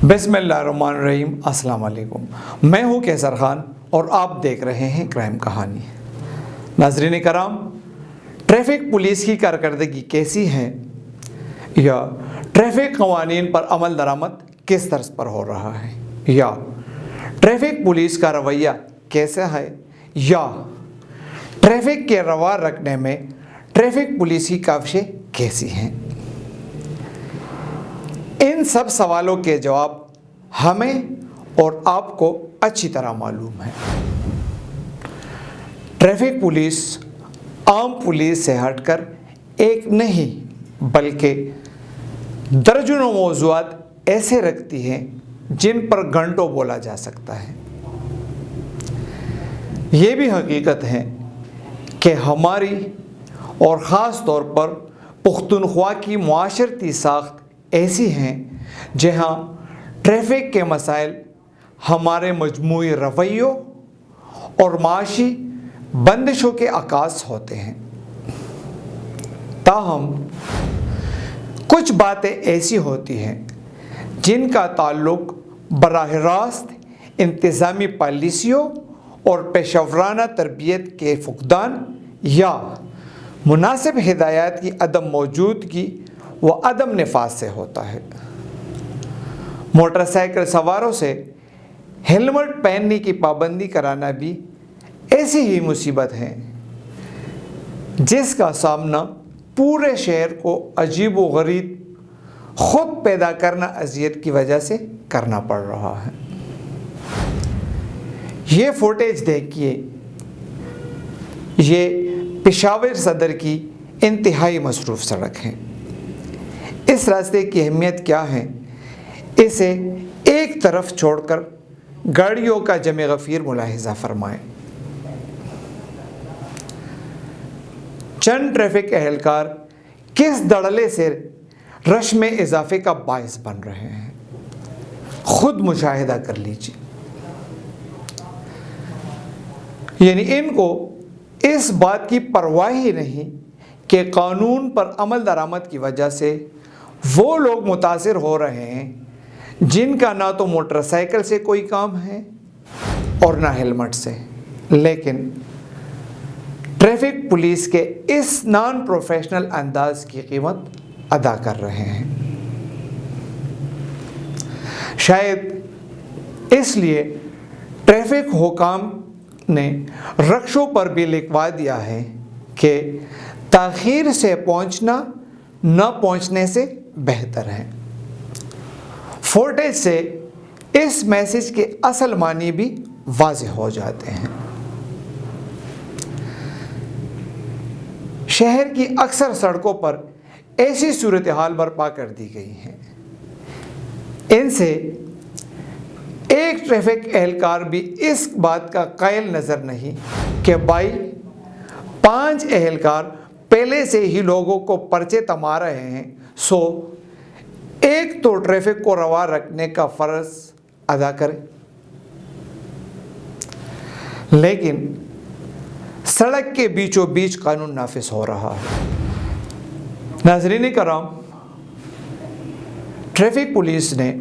بسم اللہ الرحمن الرحیم۔ السلام علیکم، میں ہوں کیسر خان اور آپ دیکھ رہے ہیں کرائم کہانی۔ ناظرین کرام، ٹریفک پولیس کی کارکردگی کیسی ہے یا ٹریفک قوانین پر عمل درآمد کس طرز پر ہو رہا ہے یا ٹریفک پولیس کا رویہ کیسا ہے یا ٹریفک کے روا رکھنے میں ٹریفک پولیس کی کاوشیں کیسی ہیں، ان سب سوالوں کے جواب ہمیں اور آپ کو اچھی طرح معلوم ہے۔ ٹریفک پولیس عام پولیس سے ہٹ کر ایک نہیں بلکہ درجنوں موضوعات ایسے رکھتی ہے جن پر گھنٹوں بولا جا سکتا ہے۔ یہ بھی حقیقت ہے کہ ہماری اور خاص طور پر پختونخوا کی معاشرتی ساخت ایسی ہیں جہاں ٹریفک کے مسائل ہمارے مجموعی رویوں اور معاشی بندشوں کے عکاس ہوتے ہیں۔ تاہم کچھ باتیں ایسی ہوتی ہیں جن کا تعلق براہ راست انتظامی پالیسیوں اور پیشہ ورانہ تربیت کے فقدان یا مناسب ہدایات کی عدم موجودگی و عدم نفاذ سے ہوتا ہے۔ موٹر سائیکل سواروں سے ہیلمٹ پہننے کی پابندی کرانا بھی ایسی ہی مصیبت ہے جس کا سامنا پورے شہر کو عجیب و غریب خود پیدا کرنا اذیت کی وجہ سے کرنا پڑ رہا ہے۔ یہ فوٹیج دیکھیے، یہ پشاور صدر کی انتہائی مصروف سڑک ہے۔ اس راستے کی اہمیت کیا ہے، اسے ایک طرف چھوڑ کر گاڑیوں کا جمع غفیر ملاحظہ فرمائیں۔ چند ٹریفک اہلکار کس دھڑلے سے رش میں اضافے کا باعث بن رہے ہیں، خود مشاہدہ کر لیجیے۔ یعنی ان کو اس بات کی پرواہ ہی نہیں کہ قانون پر عمل درآمد کی وجہ سے وہ لوگ متاثر ہو رہے ہیں جن کا نہ تو موٹر سائیکل سے کوئی کام ہے اور نہ ہیلمٹ سے، لیکن ٹریفک پولیس کے اس نان پروفیشنل انداز کی قیمت ادا کر رہے ہیں۔ شاید اس لیے ٹریفک حکام نے رکشوں پر بھی لکھوا دیا ہے کہ تاخیر سے پہنچنا نہ پہنچنے سے بہتر ہے۔ فوٹیج سے اس میسج کے اصل معنی بھی واضح ہو جاتے ہیں۔ شہر کی اکثر سڑکوں پر ایسی صورتحال برپا کر دی گئی ہیں، ان سے ایک ٹریفک اہلکار بھی اس بات کا قائل نظر نہیں کہ بھائی 5 اہلکار پہلے سے ہی لوگوں کو پرچے تما رہے ہیں، سو ایک تو ٹریفک کو روا رکھنے کا فرض ادا کرے۔ لیکن سڑک کے بیچوں بیچ قانون نافذ ہو رہا ہے۔ ناظرین کرام، ٹریفک پولیس نے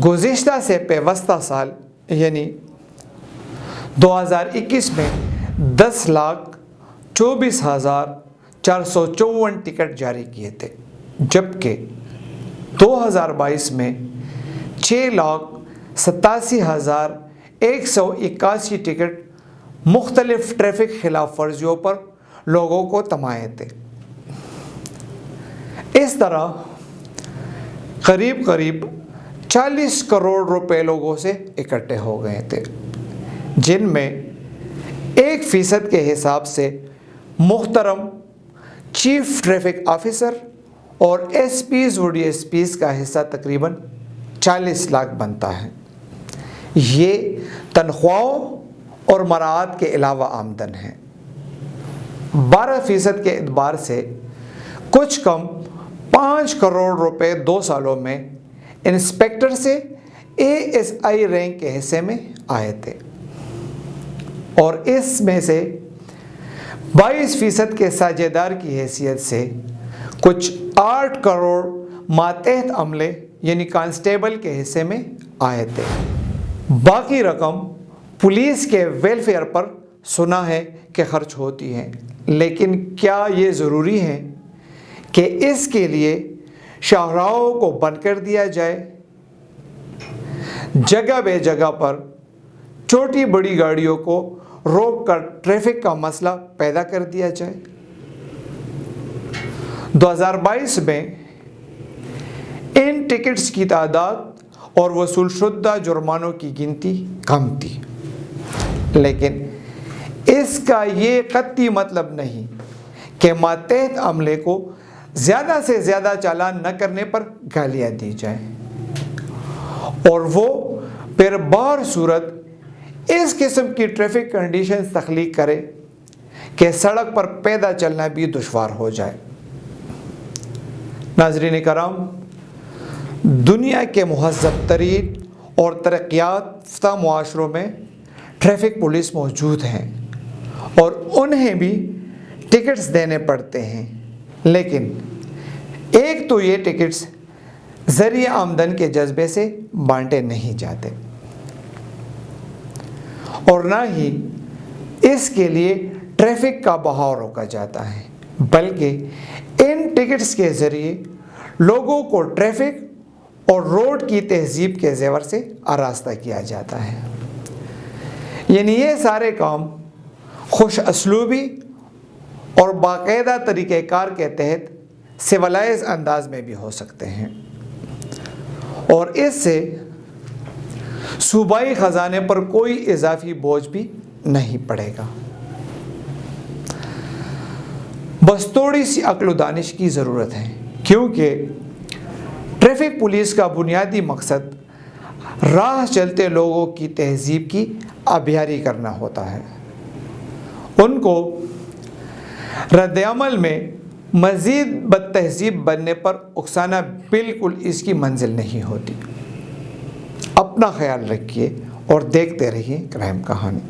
گزشتہ سے پیوستہ سال یعنی 2021 میں 10,24,454 ٹکٹ جاری کیے تھے، جبکہ 2022 میں 6,87,181 ٹکٹ مختلف ٹریفک خلاف ورزیوں پر لوگوں کو تمائے تھے۔ اس طرح قریب 40 کروڑ روپے لوگوں سے اکٹھے ہو گئے تھے، جن میں 1% کے حساب سے محترم چیف ٹریفک آفیسر اور ایس پیز و ڈی ایس پیز کا حصہ تقریباً 40 لاکھ بنتا ہے۔ یہ تنخواہوں اور مراعات کے علاوہ آمدن ہے۔ 12% کے اعتبار سے کچھ کم 5 کروڑ روپے 2 سالوں میں انسپیکٹر سے ASI رینک کے حصے میں آئے تھے، اور اس میں سے 22% کے ساجھیدار کی حیثیت سے کچھ 8 کروڑ ماتحت عملے یعنی کانسٹیبل کے حصے میں آئے تھے۔ باقی رقم پولیس کے ویلفیئر پر سنا ہے کہ خرچ ہوتی ہے، لیکن کیا یہ ضروری ہے کہ اس کے لیے شاہراہوں کو بند کر دیا جائے؟ جگہ بے جگہ پر چھوٹی بڑی گاڑیوں کو روک کر ٹریفک کا مسئلہ پیدا کر دیا جائے؟ 2022 میں ان ٹکٹس کی تعداد اور وصول شدہ جرمانوں کی گنتی کم تھی، لیکن اس کا یہ قطعی مطلب نہیں کہ ماتحت عملے کو زیادہ سے زیادہ چالان نہ کرنے پر گالیاں دی جائیں اور وہ پھر بہر صورت اس قسم کی ٹریفک کنڈیشنز تخلیق کرے کہ سڑک پر پیدل چلنا بھی دشوار ہو جائے۔ ناظرین کرام، دنیا کے مہذب ترین اور ترقی یافتہ معاشروں میں ٹریفک پولیس موجود ہیں اور انہیں بھی ٹکٹس دینے پڑتے ہیں، لیکن ایک تو یہ ٹکٹس ذریعہ آمدن کے جذبے سے بانٹے نہیں جاتے اور نہ ہی اس کے لیے ٹریفک کا بہاؤ روکا جاتا ہے، بلکہ ان ٹکٹس کے ذریعے لوگوں کو ٹریفک اور روڈ کی تہذیب کے زیور سے آراستہ کیا جاتا ہے۔ یعنی یہ سارے کام خوش اسلوبی اور باقاعدہ طریقہ کار کے تحت سویلائز انداز میں بھی ہو سکتے ہیں اور اس سے صوبائی خزانے پر کوئی اضافی بوجھ بھی نہیں پڑے گا۔ بس تھوڑی سی عقل و دانش کی ضرورت ہے، کیونکہ ٹریفک پولیس کا بنیادی مقصد راہ چلتے لوگوں کی تہذیب کی آبیاری کرنا ہوتا ہے۔ ان کو رد عمل میں مزید بد تہذیب بننے پر اکسانا بالکل اس کی منزل نہیں ہوتی۔ اپنا خیال رکھیے اور دیکھتے رہیے کرائم کہانی۔